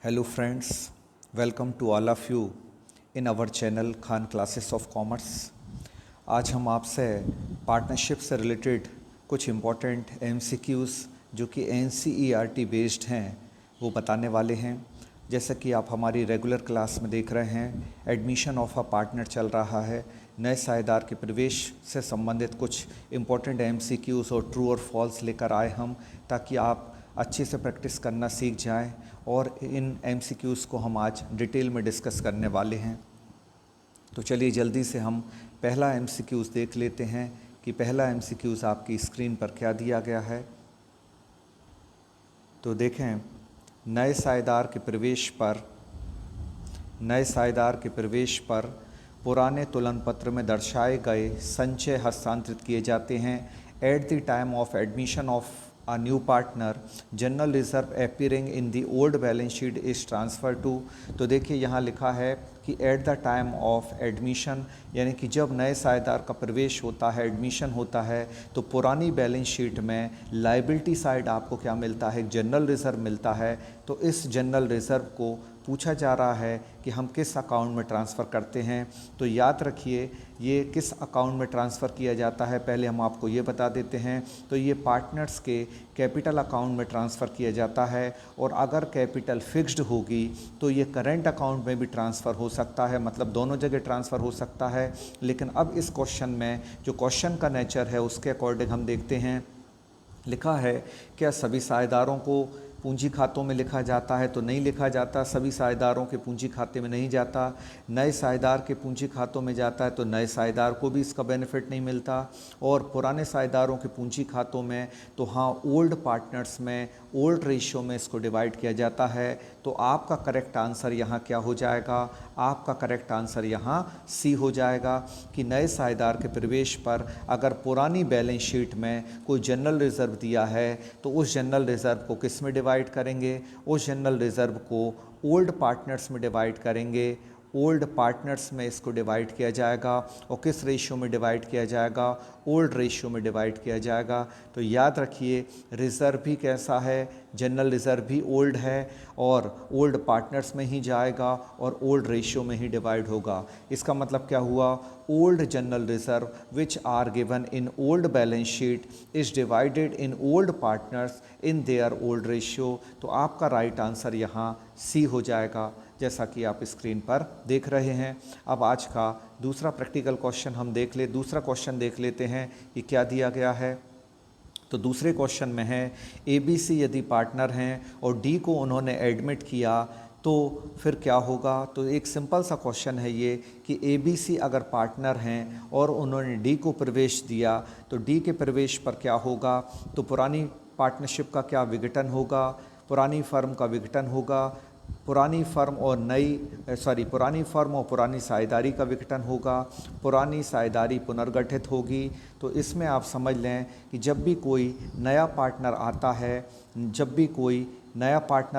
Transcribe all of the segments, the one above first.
Hello friends, welcome to all of you in our channel Khan classes of commerce. आज हम आपसे partnership से related कुछ इम्पॉर्टेंट MCQs जो कि NCERT बेस्ड हैं वो बताने वाले हैं। जैसा कि आप हमारी रेगुलर क्लास में देख रहे हैं, एडमिशन ऑफ अ पार्टनर चल रहा है। नए साझेदार के प्रवेश से संबंधित कुछ इम्पॉर्टेंट MCQs और ट्रू और फॉल्स लेकर आए हम, ताकि आप अच्छे से प्रैक्टिस करना सीख जाएं। और इन MCQs को हम आज डिटेल में डिस्कस करने वाले हैं। तो चलिए जल्दी से हम पहला MCQs देख लेते हैं कि पहला MCQs आपकी स्क्रीन पर क्या दिया गया है। तो देखें, नए साझेदार के प्रवेश पर पुराने तुलन पत्र में दर्शाए गए संचय हस्तांतरित किए जाते हैं। Eight the time of admission of a new partner, general reserve appearing in the old balance sheet is transferred to। तो देखिए यहाँ लिखा है कि eight the time of admission, यानी कि जब नए साझेदार का प्रवेश होता है, एडमिशन होता है, तो पुरानी बैलेंस शीट में लाइबिलिटी साइड आपको क्या मिलता है, जनरल रिज़र्व मिलता है। तो इस जनरल रिज़र्व को पूछा जा रहा है कि हम किस अकाउंट में ट्रांसफ़र करते हैं। तो याद रखिए ये किस अकाउंट में ट्रांसफ़र किया जाता है, पहले हम आपको ये बता देते हैं। तो ये पार्टनर्स के कैपिटल अकाउंट में ट्रांसफ़र किया जाता है, और अगर कैपिटल फिक्स्ड होगी तो ये करेंट अकाउंट में भी ट्रांसफ़र हो सकता है, मतलब दोनों जगह ट्रांसफ़र हो सकता है। लेकिन अब इस क्वेश्चन में जो क्वेश्चन का नेचर है उसके अकॉर्डिंग हम देखते हैं। लिखा है क्या सभी साझेदारों को पूंजी खातों में लिखा जाता है, तो नहीं लिखा जाता। सभी साझेदारों के पूंजी खाते में नहीं जाता। नए साझेदार के पूंजी खातों में जाता है, तो नए साझेदार को भी इसका बेनिफिट नहीं मिलता। और पुराने साझेदारों के पूंजी खातों में तो हाँ, ओल्ड पार्टनर्स में ओल्ड रेशियो में इसको डिवाइड किया जाता है। तो आपका करेक्ट आंसर यहाँ क्या हो जाएगा, आपका करेक्ट आंसर यहाँ सी हो जाएगा कि नए साझेदार के प्रवेश पर अगर पुरानी बैलेंस शीट में कोई जनरल रिज़र्व दिया है, तो उस जनरल रिज़र्व को किस में डिवाइड करेंगे, उस जनरल रिज़र्व को ओल्ड पार्टनर्स में डिवाइड करेंगे। ओल्ड पार्टनर्स में इसको डिवाइड किया जाएगा, और किस रेशियो में डिवाइड किया जाएगा, ओल्ड रेशियो में डिवाइड किया जाएगा। तो याद रखिए रिज़र्व भी कैसा है, जनरल रिज़र्व भी ओल्ड है, और ओल्ड पार्टनर्स में ही जाएगा और ओल्ड रेशियो में ही डिवाइड होगा। इसका मतलब क्या हुआ, old general reserve which are given in old balance sheet is divided in old partners in their old ratio. तो आपका राइट आंसर यहाँ सी हो जाएगा, जैसा कि आप स्क्रीन पर देख रहे हैं। अब आज का दूसरा प्रैक्टिकल क्वेश्चन हम दूसरा क्वेश्चन देख लेते हैं कि क्या दिया गया है। तो दूसरे क्वेश्चन में है ABC यदि पार्टनर हैं और D को उन्होंने एडमिट किया तो फिर क्या होगा। तो एक सिंपल सा क्वेश्चन है ये कि ABC अगर पार्टनर हैं और उन्होंने D को प्रवेश दिया, तो D के प्रवेश पर क्या होगा। तो पुरानी पार्टनरशिप का क्या विघटन होगा, पुरानी फर्म का विघटन होगा, पुरानी फर्म और पुरानी साझेदारी का विघटन होगा, पुरानी साझेदारी पुनर्गठित होगी। तो इसमें आप समझ लें कि जब भी कोई नया पार्टनर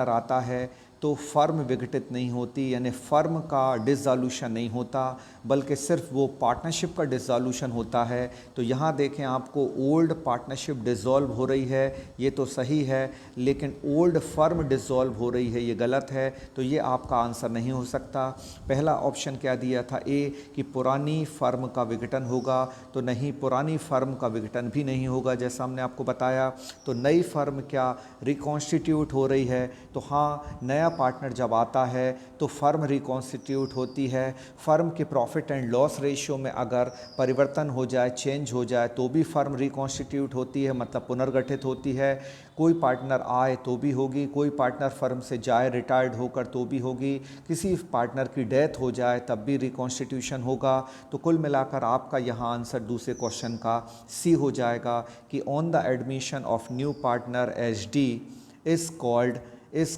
आता है तो फर्म विघटित नहीं होती, यानी फर्म का डिसॉल्यूशन नहीं होता, बल्कि सिर्फ वो पार्टनरशिप का डिसॉल्यूशन होता है। तो यहाँ देखें आपको ओल्ड पार्टनरशिप डिसॉल्व हो रही है, ये तो सही है, लेकिन ओल्ड फर्म डिसॉल्व हो रही है, ये गलत है। तो ये आपका आंसर नहीं हो सकता। पहला ऑप्शन क्या दिया था, ए, कि पुरानी फर्म का विघटन होगा, तो नहीं, पुरानी फर्म का विघटन भी नहीं होगा जैसा हमने आपको बताया। तो नई फर्म क्या रिकॉन्स्टिट्यूट हो रही है, तो हाँ, नया पार्टनर जब आता है तो फर्म रिकॉन्स्टिट्यूट होती है। फर्म के प्रॉफिट एंड लॉस रेशियो में अगर परिवर्तन हो जाए, चेंज हो जाए, तो भी फर्म रिकॉन्स्टिट्यूट होती है, मतलब पुनर्गठित होती है। कोई पार्टनर आए तो भी होगी, कोई पार्टनर फर्म से जाए रिटायर्ड होकर तो भी होगी, किसी पार्टनर की डेथ हो जाए तब भी रिकॉन्स्टिट्यूशन होगा। तो कुल मिलाकर आपका यहाँ आंसर दूसरे क्वेश्चन का सी हो जाएगा कि on the admission of new partner as D is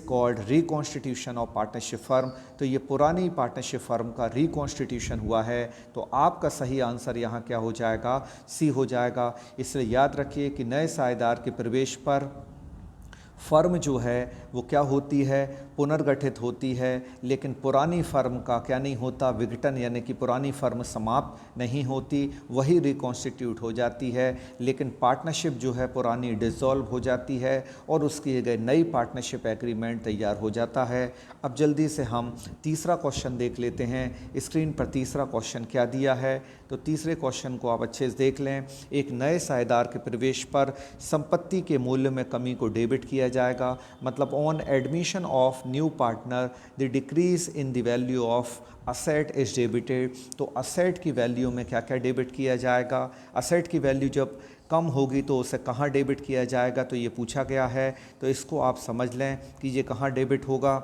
called reconstitution of partnership firm. तो ये पुरानी पार्टनरशिप फर्म का रिकॉन्स्टिट्यूशन हुआ है। तो आपका सही आंसर यहाँ क्या हो जाएगा, सी हो जाएगा। इसलिए याद रखिए कि नए साझेदार के प्रवेश पर फर्म जो है वो क्या होती है, पुनर्गठित होती है, लेकिन पुरानी फर्म का क्या नहीं होता, विघटन, यानी कि पुरानी फर्म समाप्त नहीं होती, वही रिकॉन्स्टिट्यूट हो जाती है। लेकिन पार्टनरशिप जो है पुरानी डिसॉल्व हो जाती है और उसकी जगह नई पार्टनरशिप एग्रीमेंट तैयार हो जाता है। अब जल्दी से हम तीसरा क्वेश्चन देख लेते हैं। स्क्रीन पर तीसरा क्वेश्चन क्या दिया है, तो तीसरे क्वेश्चन को आप अच्छे से देख लें। एक नए साझेदार के प्रवेश पर संपत्ति के मूल्य में कमी को डेबिट किया जाएगा, मतलब on admission of new partner the decrease in the value of asset is debited. तो असेट की वैल्यू में क्या क्या डेबिट किया जाएगा, असेट की वैल्यू जब कम होगी तो उसे कहाँ डेबिट किया जाएगा, तो ये पूछा गया है। तो इसको आप समझ लें कि ये कहाँ डेबिट होगा।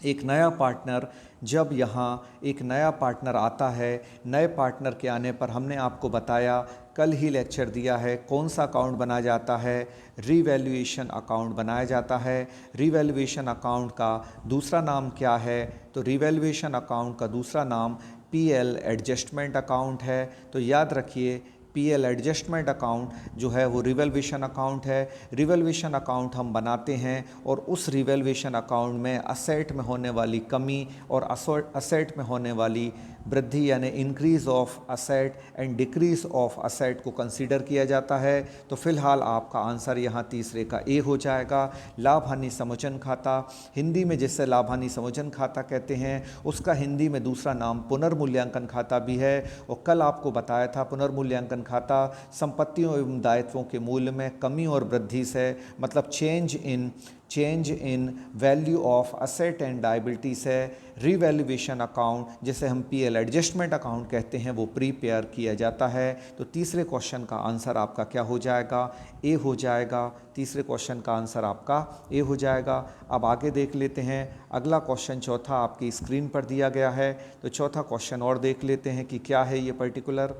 एक नया पार्टनर, जब यहाँ एक नया पार्टनर आता है, नए पार्टनर के आने पर हमने आपको बताया, कल ही लेक्चर दिया है, कौन सा अकाउंट बनाया जाता है, रीवैल्यूएशन अकाउंट बनाया जाता है। रीवैल्यूएशन अकाउंट का दूसरा नाम क्या है, तो रीवैल्यूएशन अकाउंट का दूसरा नाम पीएल एडजस्टमेंट अकाउंट है। तो याद रखिए, पीएल एडजस्टमेंट अकाउंट जो है वो रिवैल्यूएशन अकाउंट है। रिवैल्यूएशन अकाउंट हम बनाते हैं और उस रिवैल्यूएशन अकाउंट में असेट में होने वाली कमी और असेट में होने वाली वृद्धि यानी increase of asset and decrease of asset को कंसीडर किया जाता है। तो फिलहाल आपका आंसर यहाँ तीसरे का ए हो जाएगा। लाभ हानि समोचन खाता, हिंदी में जिससे लाभ हानि समोचन खाता कहते हैं, उसका हिंदी में दूसरा नाम पुनर्मूल्यांकन खाता भी है। और कल आपको बताया था पुनर्मूल्यांकन खाता संपत्तियों एवं दायित्वों के मूल्य में कमी और वृद्धि से, मतलब change in value of asset and liability से रीवैल्यूएशन अकाउंट, जिसे हम पीएल एडजस्टमेंट अकाउंट कहते हैं, वो प्रीपेयर किया जाता है। तो तीसरे क्वेश्चन का आंसर आपका क्या हो जाएगा, ए हो जाएगा। तीसरे क्वेश्चन का आंसर आपका ए हो जाएगा। अब आगे देख लेते हैं। अगला क्वेश्चन चौथा आपकी स्क्रीन पर दिया गया है। तो चौथा क्वेश्चन और देख लेते हैं कि क्या है ये पर्टिकुलर।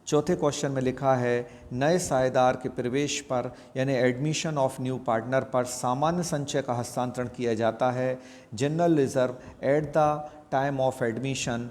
चौथे क्वेश्चन में लिखा है, नए साझेदार के प्रवेश पर यानी एडमिशन ऑफ न्यू पार्टनर पर सामान्य संचय का हस्तांतरण किया जाता है। General reserve at the time of admission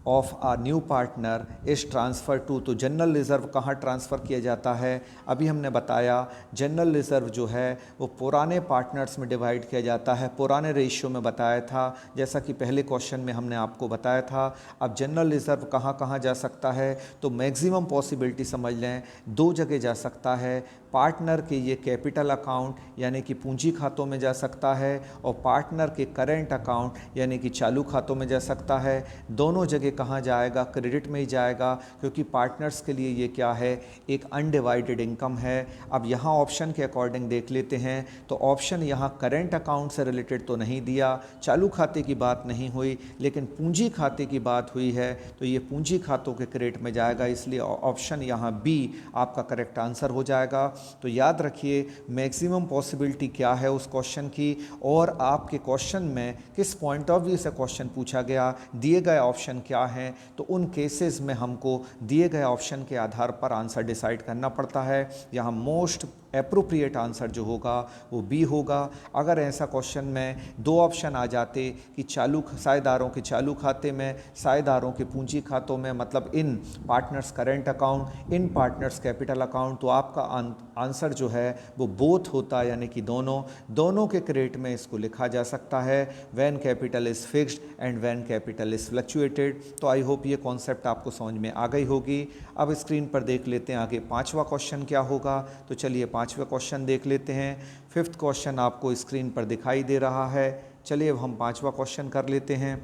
of a new partner is transfer to. तो जनरल रिज़र्व कहाँ ट्रांसफ़र किया जाता है, अभी हमने बताया जनरल रिज़र्व जो है वो पुराने पार्टनर्स में डिवाइड किया जाता है, पुराने रेशियो में बताया था, जैसा कि पहले क्वेश्चन में हमने आपको बताया था। अब जनरल रिज़र्व कहाँ कहाँ जा सकता है, तो मैक्सिमम पॉसिबिलिटी समझ लें, दो जगह जा सकता है। पार्टनर के ये कैपिटल अकाउंट यानी कि पूंजी खातों में जा सकता है, और पार्टनर के करेंट अकाउंट यानी कि चालू खातों में जा सकता है। दोनों जगह कहाँ जाएगा, क्रेडिट में ही जाएगा, क्योंकि पार्टनर्स के लिए ये क्या है, एक अनडिवाइडेड इनकम है। अब यहाँ ऑप्शन के अकॉर्डिंग देख लेते हैं, तो ऑप्शन यहाँ करेंट अकाउंट से रिलेटेड तो नहीं दिया, चालू खाते की बात नहीं हुई, लेकिन पूंजी खाते की बात हुई है, तो ये पूंजी खातों के क्रेडिट में जाएगा, इसलिए ऑप्शन यहाँ बी आपका करेक्ट आंसर हो जाएगा। तो याद रखिए मैक्सिमम पॉसिबिलिटी क्या है उस क्वेश्चन की, और आपके क्वेश्चन में किस पॉइंट ऑफ व्यू से क्वेश्चन पूछा गया, दिए गए ऑप्शन क्या हैं, तो उन केसेस में हमको दिए गए ऑप्शन के आधार पर आंसर डिसाइड करना पड़ता है। यहाँ मोस्ट एप्रोप्रिएट आंसर जो होगा वो बी होगा। अगर ऐसा क्वेश्चन में दो ऑप्शन आ जाते कि साझेदारों के चालू खाते में, साझेदारों के पूंजी खातों में, मतलब इन पार्टनर्स करेंट अकाउंट, इन पार्टनर्स कैपिटल अकाउंट, तो आपका आंसर जो है वो बोथ होता, यानी कि दोनों के क्रेडिट में इसको लिखा जा सकता है, when capital is fixed and when capital is fluctuated. तो आई होप ये कॉन्सेप्ट आपको समझ में आ गई होगी। अब स्क्रीन पर देख लेते हैं आगे पांचवा क्वेश्चन क्या होगा। तो चलिए पांचवा क्वेश्चन देख लेते हैं। फिफ्थ क्वेश्चन आपको स्क्रीन पर दिखाई दे रहा है। चलिए अब हम पांचवा क्वेश्चन कर लेते हैं।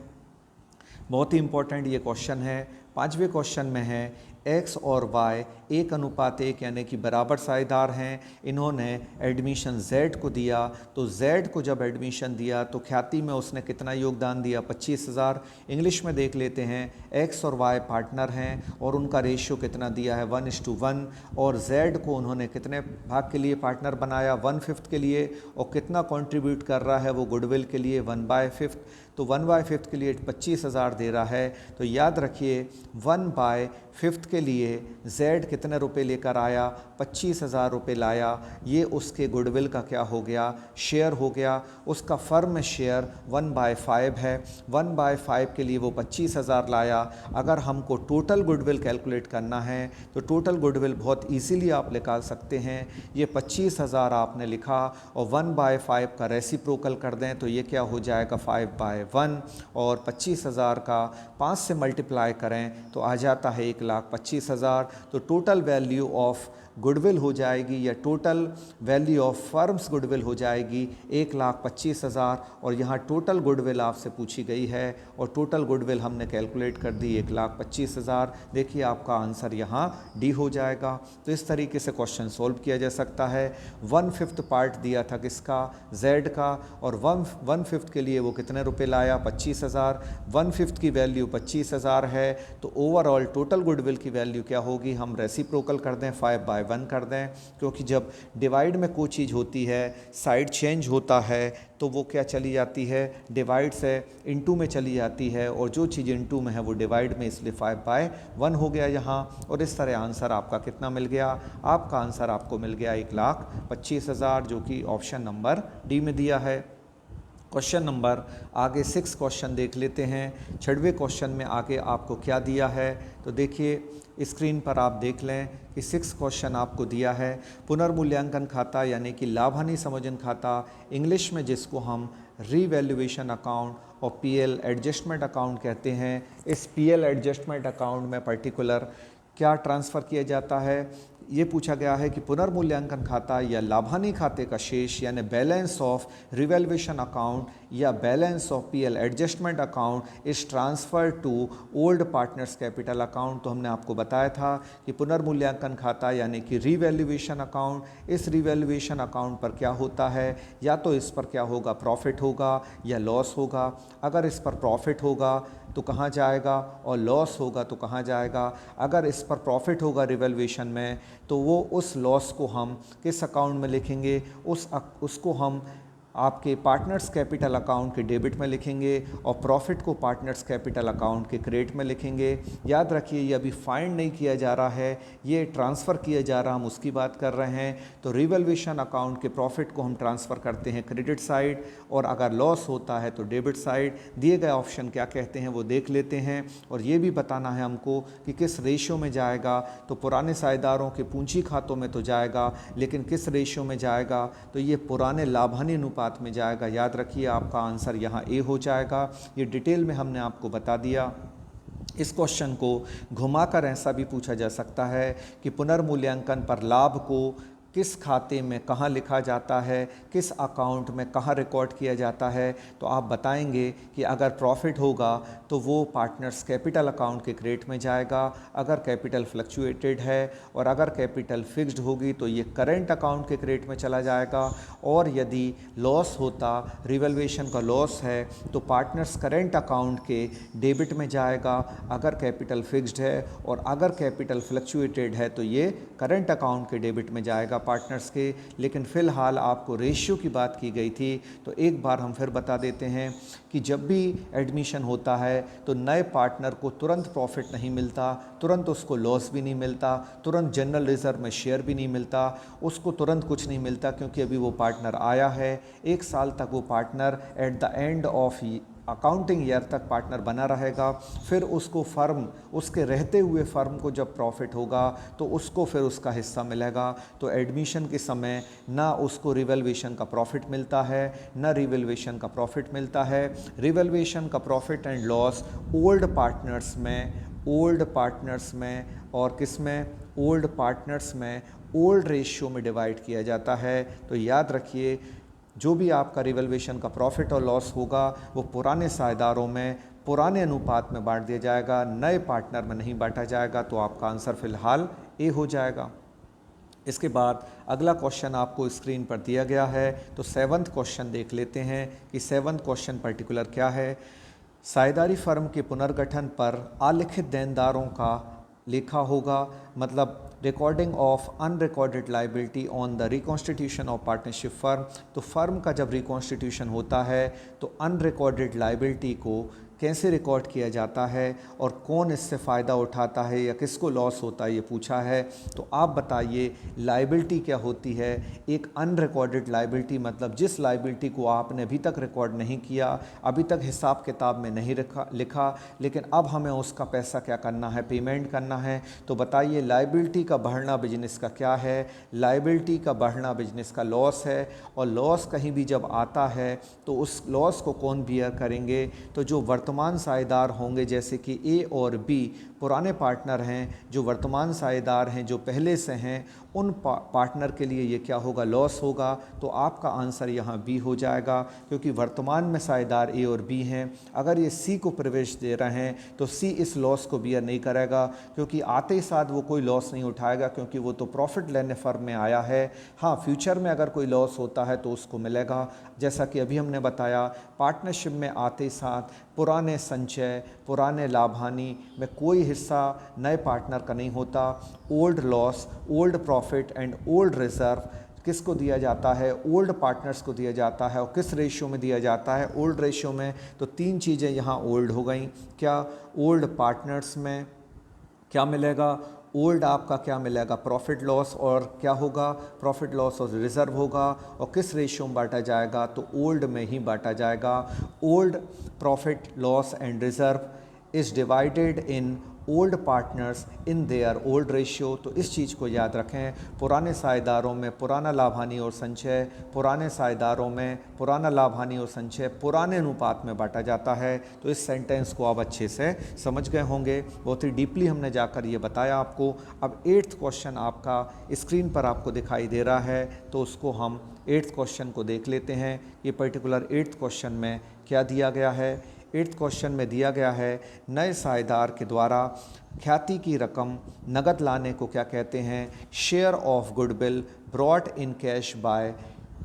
बहुत ही इंपॉर्टेंट ये क्वेश्चन है। पांचवें क्वेश्चन में है x और y 1:1 यानी कि बराबर साझेदार हैं। इन्होंने एडमिशन z को दिया, तो z को जब एडमिशन दिया तो ख्याति में उसने कितना योगदान दिया, 25,000। इंग्लिश में देख लेते हैं, x और y पार्टनर हैं और उनका रेशियो कितना दिया है, 1:1, और z को उन्होंने कितने भाग के लिए पार्टनर बनाया, 1/5 के लिए, और कितना कंट्रीब्यूट कर रहा है वो गुडविल के लिए, 1/5। तो 1/5 के लिए 25,000 दे रहा है। तो याद रखिए 1/5 के लिए Z कितने रुपए लेकर आया, 25,000 रुपये लाया। ये उसके गुडविल का क्या हो गया, शेयर हो गया। उसका फर्म में शेयर 1/5 है। 1/5 के लिए वो 25,000 लाया। अगर हमको टोटल गुडविल कैलकुलेट करना है तो टोटल गुडविल बहुत इजीली आप निकाल सकते हैं। ये 25,000 आपने लिखा और 1/5 का रेसिप्रोकल कर दें तो ये क्या हो जाएगा 5/1, और 25,000 का 5 से मल्टीप्लाई करें तो आ जाता है 1,25,000। तो टोटल वैल्यू ऑफ गुडविल हो जाएगी या total value of firms goodwill हो जाएगी 1,25,000। और यहाँ टोटल गुडविल आपसे पूछी गई है और टोटल गुडविल हमने कैलकुलेट कर दी 1,25,000। देखिए आपका आंसर यहाँ डी हो जाएगा। तो इस तरीके से क्वेश्चन सॉल्व किया जा सकता है। 1/5 पार्ट दिया था किसका, Z का, और 1/5 के लिए वो कितने रुपए लाया, 25,000। 1/5 की वैल्यू 25,000 है तो ओवरऑल टोटल गुडविल की वैल्यू क्या होगी, हम रेसिप्रोकल कर दें 5/1 कर दें, क्योंकि जब डिवाइड में कोई चीज़ होती है, साइड चेंज होता है तो वो क्या चली जाती है, डिवाइड से इनटू में चली जाती है, और जो चीज़ इनटू में है वो डिवाइड में, इसलिए 5/1 हो गया यहाँ। और इस तरह आंसर आपका कितना मिल गया, आपका आंसर आपको मिल गया 1,25,000, जो कि ऑप्शन नंबर डी में दिया है। क्वेश्चन नंबर आगे 6 क्वेश्चन देख लेते हैं। 6वें क्वेश्चन में आगे आपको क्या दिया है, तो देखिए स्क्रीन पर आप देख लें कि 6 क्वेश्चन आपको दिया है। पुनर्मूल्यांकन खाता यानी कि लाभ हानि समोजन खाता, इंग्लिश में जिसको हम रीवैल्यूएशन अकाउंट और पीएल एडजस्टमेंट अकाउंट कहते हैं। इस पीएल एडजस्टमेंट अकाउंट में पर्टिकुलर क्या ट्रांसफ़र किया जाता है, ये पूछा गया है कि पुनर्मूल्यांकन खाता या लाभानी खाते का शेष यानी बैलेंस ऑफ रिवैल्यूएशन अकाउंट या balance of PL adjustment account is transfer to old partners capital account. तो हमने आपको बताया था कि पुनर्मूल्यांकन खाता यानी कि रिवैल्यूएशन अकाउंट, इस रिवैल्यूएशन अकाउंट पर क्या होता है, या तो इस पर क्या होगा, प्रॉफिट होगा या लॉस होगा। अगर इस पर प्रॉफिट होगा तो कहाँ जाएगा, और लॉस होगा तो कहाँ जाएगा। अगर इस पर प्रॉफिट होगा रिवैल्यूएशन में तो वो उस लॉस को हम किस अकाउंट में लिखेंगे, उसको हम आपके पार्टनर्स कैपिटल अकाउंट के डेबिट में लिखेंगे और प्रॉफिट को पार्टनर्स कैपिटल अकाउंट के क्रेडिट में लिखेंगे। याद रखिए ये अभी फाइंड नहीं किया जा रहा है, ये ट्रांसफ़र किया जा रहा, हम उसकी बात कर रहे हैं। तो रिवैल्यूएशन अकाउंट के प्रॉफिट को हम ट्रांसफ़र करते हैं क्रेडिट साइड, और अगर लॉस होता है तो डेबिट साइड। दिए गए ऑप्शन क्या कहते हैं वो देख लेते हैं, और ये भी बताना है हमको कि किस रेशियो में जाएगा। तो पुराने साझेदारों के पूंजी खातों में तो जाएगा, लेकिन किस रेशियो में जाएगा, तो ये पुराने लाभ हानि अनुपात में जाएगा। याद रखिए आपका आंसर यहाँ ए हो जाएगा। ये डिटेल में हमने आपको बता दिया। इस क्वेश्चन को घुमाकर ऐसा भी पूछा जा सकता है कि पुनर्मूल्यांकन पर लाभ को किस खाते में कहाँ लिखा जाता है, किस अकाउंट में कहाँ रिकॉर्ड किया जाता है। तो आप बताएंगे कि अगर प्रॉफिट होगा तो वो पार्टनर्स कैपिटल अकाउंट के क्रेडिट में जाएगा, अगर कैपिटल फ्लक्चुएटेड है और अगर कैपिटल फिक्स्ड होगी तो ये करेंट अकाउंट के क्रेडिट में चला जाएगा, और यदि लॉस होता, रिवैल्यूएशन का लॉस है, तो पार्टनर्स करेंट अकाउंट के डेबिट में जाएगा अगर कैपिटल फिक्स्ड है, और अगर कैपिटल फ्लक्चुएटेड है तो ये करेंट अकाउंट के डेबिट में जाएगा पार्टनर्स के। लेकिन फ़िलहाल आपको रेशियो की बात की गई थी, तो एक बार हम फिर बता देते हैं कि जब भी एडमिशन होता है तो नए पार्टनर को तुरंत प्रॉफिट नहीं मिलता, तुरंत उसको लॉस भी नहीं मिलता, तुरंत जनरल रिजर्व में शेयर भी नहीं मिलता, उसको तुरंत कुछ नहीं मिलता, क्योंकि अभी वो पार्टनर आया है। 1 साल तक वो partner at the end of accounting year तक पार्टनर बना रहेगा। फिर उसको फर्म, उसके रहते हुए फर्म को जब प्रॉफिट होगा तो उसको फिर उसका हिस्सा मिलेगा। तो एडमिशन के समय ना उसको रिवैल्यूएशन का प्रॉफिट मिलता है, ना रिवैल्यूएशन का प्रॉफिट मिलता है। रिवैल्यूएशन का profit and loss old partners में और किस में, ओल्ड पार्टनर्स में ओल्ड रेशियो में डिवाइड किया जाता है। तो याद रखिए जो भी आपका रिवैल्यूएशन का प्रॉफिट और लॉस होगा वो पुराने साझेदारों में पुराने अनुपात में बांट दिया जाएगा, नए पार्टनर में नहीं बांटा जाएगा। तो आपका आंसर फिलहाल ए हो जाएगा। इसके बाद अगला क्वेश्चन आपको स्क्रीन पर दिया गया है, तो 7th क्वेश्चन देख लेते हैं कि 7th क्वेश्चन पर्टिकुलर क्या है। साझेदारी फर्म के पुनर्गठन पर आलिखित देनदारों का लिखा होगा, मतलब recording of unrecorded liability on the reconstitution of partnership firm. तो फर्म का जब रिकॉन्स्टिट्यूशन होता है तो अनरिकॉर्डेड लाइबिलिटी को कैसे रिकॉर्ड किया जाता है और कौन इससे फ़ायदा उठाता है या किसको लॉस होता है, ये पूछा है। तो आप बताइए लाइबिलिटी क्या होती है। एक अनरिकॉर्डेड लाइबिलिटी मतलब जिस लाइबिलिटी को आपने अभी तक रिकॉर्ड नहीं किया, अभी तक हिसाब किताब में नहीं लिखा, लेकिन अब हमें उसका पैसा क्या करना है, पेमेंट करना है। तो बताइए लाइबिलिटी का बढ़ना बिजनेस का क्या है। लाइबिलिटी का बढ़ना बिजनेस का लॉस है, और लॉस कहीं भी जब आता है तो उस लॉस को कौन बियर करेंगे। तो जो वर्तमान साझेदार होंगे, जैसे कि ए और बी पुराने पार्टनर हैं, जो वर्तमान साझेदार हैं, जो पहले से हैं, उन पार्टनर के लिए ये क्या होगा, लॉस होगा। तो आपका आंसर यहाँ बी हो जाएगा, क्योंकि वर्तमान में साझेदार ए और बी हैं। अगर ये सी को प्रवेश दे रहे हैं तो सी इस लॉस को बियर नहीं करेगा, क्योंकि आते ही साथ वो कोई लॉस नहीं उठाएगा, क्योंकि वो तो प्रॉफिट लेने फर्म में आया है। हाँ, फ्यूचर में अगर कोई लॉस होता है तो उसको मिलेगा। जैसा कि अभी हमने बताया, पार्टनरशिप में आते ही साथ पुराने संचय, पुराने लाभानी में कोई हिस्सा नए पार्टनर का नहीं होता। Old loss, old profit and old reserve किसको दिया जाता है, ओल्ड पार्टनर्स को दिया जाता है। और किस रेशियो में दिया जाता है, ओल्ड रेशियो में। तो तीन चीज़ें यहाँ ओल्ड हो गई। क्या ओल्ड पार्टनर्स में क्या मिलेगा, ओल्ड आपका क्या मिलेगा, प्रॉफिट लॉस, और क्या होगा, प्रॉफिट लॉस और रिजर्व होगा। और किस रेशियो में बांटा जाएगा, तो ओल्ड में ही बांटा जाएगा। Old profit loss and reserve is divided in old partners in their old ratio. तो इस चीज़ को याद रखें, पुराने साझेदारों में पुराना लाभानी और संचय, पुराने साझेदारों में पुराना लाभानी और संचय पुराने अनुपात में बांटा जाता है। तो इस सेंटेंस को आप अच्छे से समझ गए होंगे, बहुत ही डीपली हमने जाकर ये बताया आपको। अब 8th क्वेश्चन आपका स्क्रीन पर आपको दिखाई दे रहा है, तो उसको हम 8th क्वेश्चन को देख लेते हैं। ये पर्टिकुलर 8th क्वेश्चन में क्या दिया गया है। 8th क्वेश्चन में दिया गया है, नए साझेदार के द्वारा ख्याति की रकम नगद लाने को क्या कहते हैं। Share of goodwill brought in cash by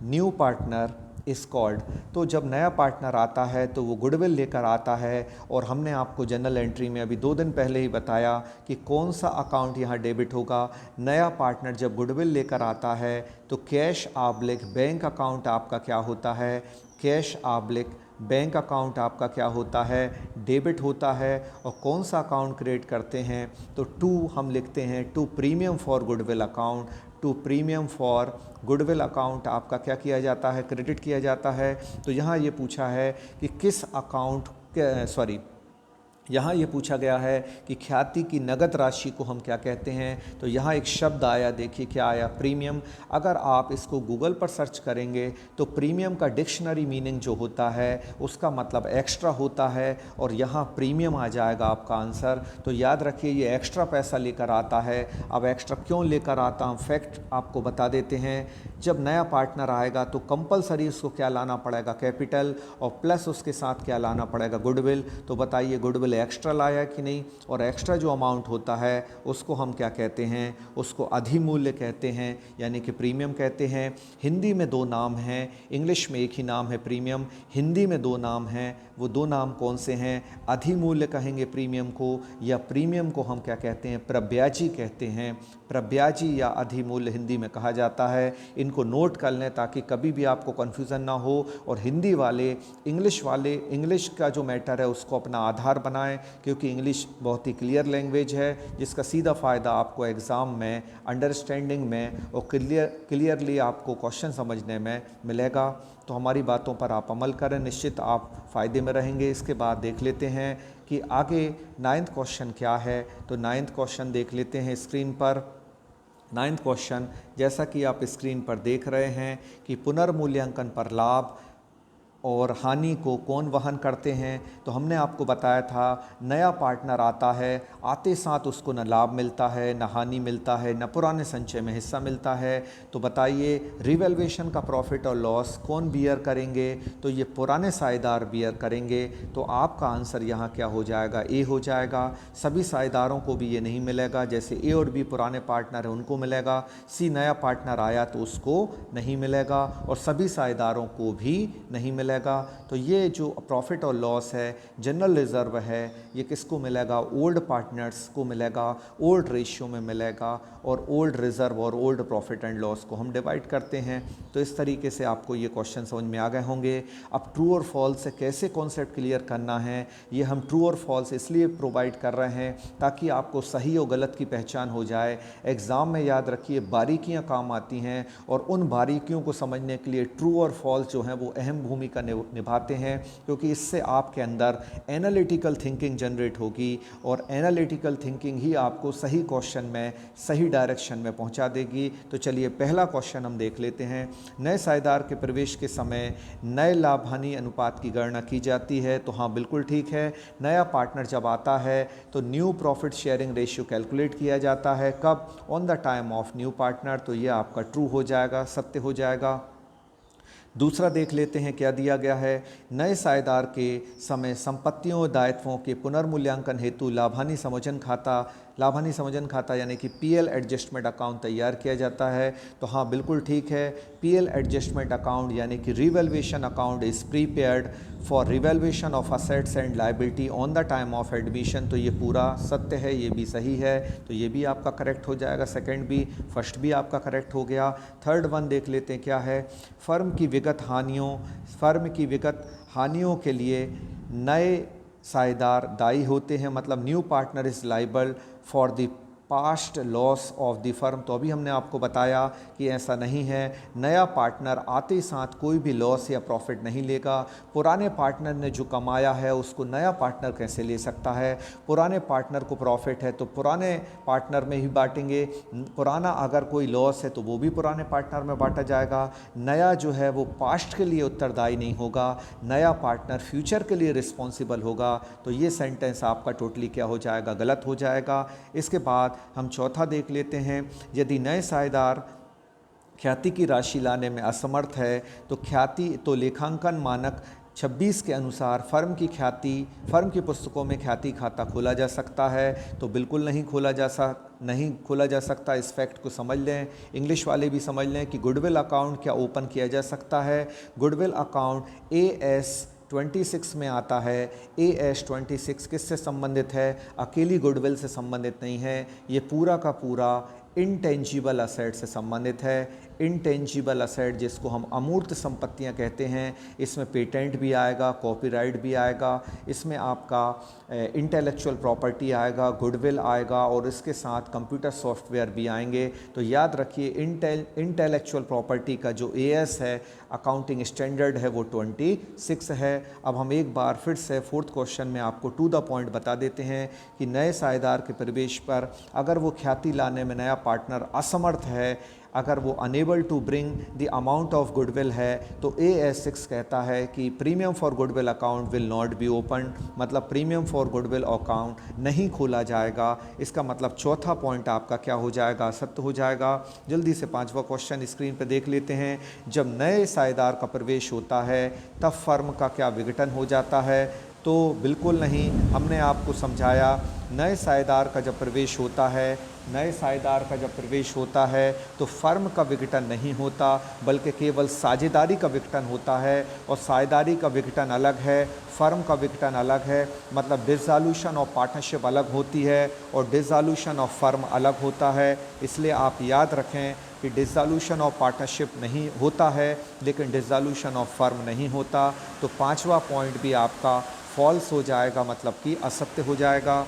new partner is called. तो जब नया पार्टनर आता है तो वो गुडविल लेकर आता है, और हमने आपको जनरल एंट्री में अभी 2 दिन पहले ही बताया कि कौन सा अकाउंट यहाँ डेबिट होगा। नया पार्टनर जब गुडविल लेकर आता है तो कैश आब्लिक बैंक अकाउंट आपका क्या होता है, कैश आब्लिक बैंक अकाउंट आपका क्या होता है, डेबिट होता है। और कौन सा अकाउंट क्रिएट करते हैं, तो टू हम लिखते हैं, to premium for goodwill account. To premium for goodwill account आपका क्या किया जाता है, क्रेडिट किया जाता है। तो यहाँ ये पूछा है कि किस अकाउंट यहाँ ये पूछा गया है कि ख्याति की नगद राशि को हम क्या कहते हैं। तो यहाँ एक शब्द आया, देखिए क्या आया, प्रीमियम। अगर आप इसको गूगल पर सर्च करेंगे तो प्रीमियम का डिक्शनरी मीनिंग जो होता है उसका मतलब एक्स्ट्रा होता है, और यहाँ प्रीमियम आ जाएगा आपका आंसर। तो याद रखिए ये एक्स्ट्रा पैसा लेकर आता है। अब एक्स्ट्रा क्यों लेकर आता हूँ, फैक्ट आपको बता देते हैं। जब नया पार्टनर आएगा तो कंपलसरी उसको क्या लाना पड़ेगा, कैपिटल, और प्लस उसके साथ क्या लाना पड़ेगा, गुडविल। तो बताइए गुडविल एक्स्ट्रा लाया कि नहीं। और एक्स्ट्रा जो अमाउंट होता है उसको हम क्या कहते हैं, उसको अधिमूल्य कहते हैं, यानी कि प्रीमियम कहते हैं। हिंदी में 2 नाम हैं, इंग्लिश में एक ही नाम है प्रीमियम, हिंदी में 2 नाम हैं। वो 2 नाम कौन से हैं, अधिमूल्य कहेंगे प्रीमियम को, या प्रीमियम को हम क्या कहते हैं, प्रब्याजी कहते हैं। प्रब्याजी या अधिमूल्य हिंदी में कहा जाता है। इनको नोट कर लें ताकि कभी भी आपको कन्फ्यूज़न ना हो। और हिंदी वाले इंग्लिश का जो मैटर है उसको अपना आधार बनाएं, क्योंकि इंग्लिश बहुत ही क्लियर लैंग्वेज है जिसका सीधा फ़ायदा आपको एग्ज़ाम में अंडरस्टैंडिंग में और क्लियरली आपको क्वेश्चन समझने में मिलेगा। तो हमारी बातों पर आप अमल करें, निश्चित आप फ़ायदे में रहेंगे। इसके बाद देख लेते हैं कि आगे 9th क्वेश्चन क्या है। तो 9th क्वेश्चन देख लेते हैं स्क्रीन पर। 9th क्वेश्चन जैसा कि आप स्क्रीन पर देख रहे हैं कि पुनर्मूल्यांकन पर लाभ और हानि को कौन वहन करते हैं। तो हमने आपको बताया था नया पार्टनर आता है, आते साथ उसको न लाभ मिलता है, न हानि मिलता है, न पुराने संचय में हिस्सा मिलता है। तो बताइए रिवैल्यूएशन का प्रॉफिट और लॉस कौन बियर करेंगे। तो ये पुराने साझेदार बियर करेंगे। तो आपका आंसर यहाँ क्या हो जाएगा, ए हो जाएगा। सभी साझेदारों को भी ये नहीं मिलेगा, जैसे ए और बी पुराने पार्टनर है उनको मिलेगा, सी नया पार्टनर आया तो उसको नहीं मिलेगा, और सभी साझेदारों को भी नहीं मिलेगा। मिलेगा? तो ये जो प्रॉफिट और लॉस है, जनरल रिज़र्व है, ये किसको मिलेगा? ओल्ड पार्टनर्स को मिलेगा, ओल्ड रेशियो में मिलेगा, और ओल्ड रिज़र्व और ओल्ड प्रॉफिट एंड लॉस को हम डिवाइड करते हैं। तो इस तरीके से आपको ये क्वेश्चन समझ में आ गए होंगे। अब ट्रू और फॉल्स से कैसे कॉन्सेप्ट क्लियर करना है, ये हम ट्रू और फॉल्स इसलिए प्रोवाइड कर रहे हैं ताकि आपको सही और गलत की पहचान हो जाए। एग्ज़ाम में याद रखिए बारीकियां काम आती हैं, और उन बारीकियों को समझने के लिए ट्रू और फॉल्स जो हैं वो अहम भूमिका निभाते हैं, क्योंकि इससे आपके अंदर एनालिटिकल थिंकिंग जनरेट होगी, और एनालिटिकल थिंकिंग ही आपको सही क्वेश्चन में सही डायरेक्शन में पहुंचा देगी। तो चलिए पहला क्वेश्चन हम देख लेते हैं। नए साझेदार के प्रवेश के समय नए लाभ हानि अनुपात की गणना की जाती है। तो हाँ, बिल्कुल ठीक है। नया पार्टनर जब आता है तो new profit sharing ratio calculate किया जाता है। कब? On the time of new partner. तो ये आपका ट्रू हो जाएगा, सत्य हो जाएगा। दूसरा देख लेते हैं क्या दिया गया है। नए साझेदार के समय संपत्तियों और दायित्वों के पुनर्मूल्यांकन हेतु लाभानी समोजन खाता यानी कि पीएल एडजस्टमेंट अकाउंट तैयार किया जाता है। तो हाँ, बिल्कुल ठीक है। पीएल एडजस्टमेंट अकाउंट यानी कि revaluation account is prepared for revaluation of assets and liability on the time of admission. तो ये पूरा सत्य है, ये भी सही है। तो ये भी आपका करेक्ट हो जाएगा। सेकंड भी, फर्स्ट भी आपका करेक्ट हो गया। थर्ड वन देख लेते हैं क्या है। फर्म की विगत हानियों के लिए नए साझेदार दायी होते हैं, मतलब new partner is liable for the past loss of the firm. तो अभी हमने आपको बताया कि ऐसा नहीं है। नया पार्टनर आते ही साथ कोई भी लॉस या प्रॉफिट नहीं लेगा। पुराने पार्टनर ने जो कमाया है उसको नया पार्टनर कैसे ले सकता है? पुराने पार्टनर को प्रॉफिट है तो पुराने पार्टनर में ही बांटेंगे। पुराना अगर कोई लॉस है तो वो भी पुराने पार्टनर में बांटा जाएगा। नया जो है वो पास्ट के लिए उत्तरदायी नहीं होगा, नया पार्टनर फ्यूचर के लिए रिस्पॉन्सिबल होगा। तो ये सेंटेंस आपका टोटली क्या हो जाएगा? गलत हो जाएगा। इसके बाद हम चौथा देख लेते हैं। यदि नए साझेदार ख्याति की राशि लाने में असमर्थ है तो लेखांकन मानक 26 के अनुसार फर्म की पुस्तकों में ख्याति खाता खोला जा सकता है। तो बिल्कुल नहीं खोला जा सकता। इस फैक्ट को समझ लें, इंग्लिश वाले भी समझ लें कि गुडविल अकाउंट क्या ओपन किया जा सकता है? गुडविल अकाउंट AS 26 में आता है। AS 26 किससे संबंधित है? अकेली गुडविल से संबंधित नहीं है, ये पूरा का पूरा इंटेंजिबल असेट से संबंधित है। इंटेंजिबल असेट जिसको हम अमूर्त संपत्तियां कहते हैं, इसमें पेटेंट भी आएगा, कॉपीराइट भी आएगा, इसमें आपका इंटेलेक्चुअल प्रॉपर्टी आएगा, गुडविल आएगा, और इसके साथ कंप्यूटर सॉफ्टवेयर भी आएंगे। तो याद रखिए इंटेलेक्चुअल प्रॉपर्टी का जो AS है, अकाउंटिंग स्टैंडर्ड है, वो 26 है। अब हम एक बार फिर से फोर्थ क्वेश्चन में आपको टू द पॉइंट बता देते हैं कि नए साझेदार के प्रवेश पर अगर वो ख्याति लाने में नया पार्टनर असमर्थ है, अगर वो enable to bring the amount of goodwill है, तो AS 6 कहता है कि premium for goodwill account will not be open, मतलब प्रीमियम फॉर गुडविल अकाउंट नहीं खोला जाएगा। इसका मतलब चौथा पॉइंट आपका क्या हो जाएगा? सत्य हो जाएगा। जल्दी से पांचवा क्वेश्चन स्क्रीन पर देख लेते हैं। जब नए साझेदार का प्रवेश होता है तब फर्म का क्या विघटन हो जाता है? तो बिल्कुल नहीं। हमने आपको समझाया नए साझेदार का जब प्रवेश होता है तो फर्म का विघटन नहीं होता, बल्कि केवल साझेदारी का विघटन होता है। और साझेदारी का विघटन अलग है, फर्म का विघटन अलग है। मतलब डिसॉल्यूशन ऑफ पार्टनरशिप अलग होती है और डिसॉल्यूशन ऑफ फर्म अलग होता है। इसलिए आप याद रखें कि डिसॉल्यूशन ऑफ पार्टनरशिप नहीं होता है, लेकिन डिसॉल्यूशन ऑफ फर्म नहीं होता। तो पांचवा पॉइंट भी आपका फॉल्स हो जाएगा, मतलब कि असत्य हो जाएगा।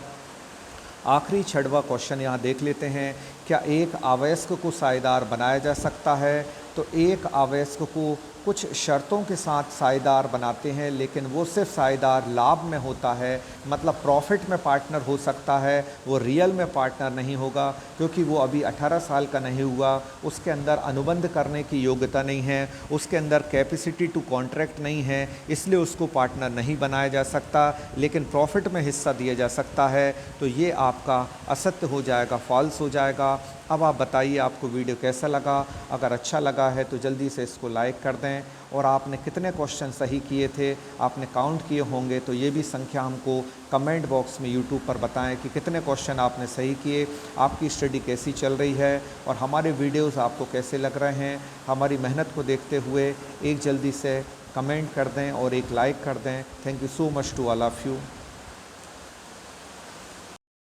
आखिरी छठवां क्वेश्चन यहाँ देख लेते हैं। क्या एक अवयस्क को साझेदार बनाया जा सकता है? तो एक अवयस्क को कुछ शर्तों के साथ साझेदार बनाते हैं, लेकिन वो सिर्फ साझेदार लाभ में होता है, मतलब प्रॉफिट में पार्टनर हो सकता है, वो रियल में पार्टनर नहीं होगा, क्योंकि वो अभी 18 साल का नहीं हुआ, उसके अंदर अनुबंध करने की योग्यता नहीं है, उसके अंदर कैपेसिटी टू कॉन्ट्रैक्ट नहीं है, इसलिए उसको पार्टनर नहीं बनाया जा सकता, लेकिन प्रॉफिट में हिस्सा दिया जा सकता है। तो ये आपका असत्य हो जाएगा, फॉल्स हो जाएगा। अब आप बताइए आपको वीडियो कैसा लगा? अगर अच्छा लगा है तो जल्दी से इसको लाइक कर दें, और आपने कितने क्वेश्चन सही किए थे, आपने काउंट किए होंगे, तो ये भी संख्या हमको कमेंट बॉक्स में यूट्यूब पर बताएं कि कितने क्वेश्चन आपने सही किए, आपकी स्टडी कैसी चल रही है, और हमारे वीडियोस आपको कैसे लग रहे हैं। हमारी मेहनत को देखते हुए एक जल्दी से कमेंट कर दें और एक लाइक कर दें। Thank you so much to all of you.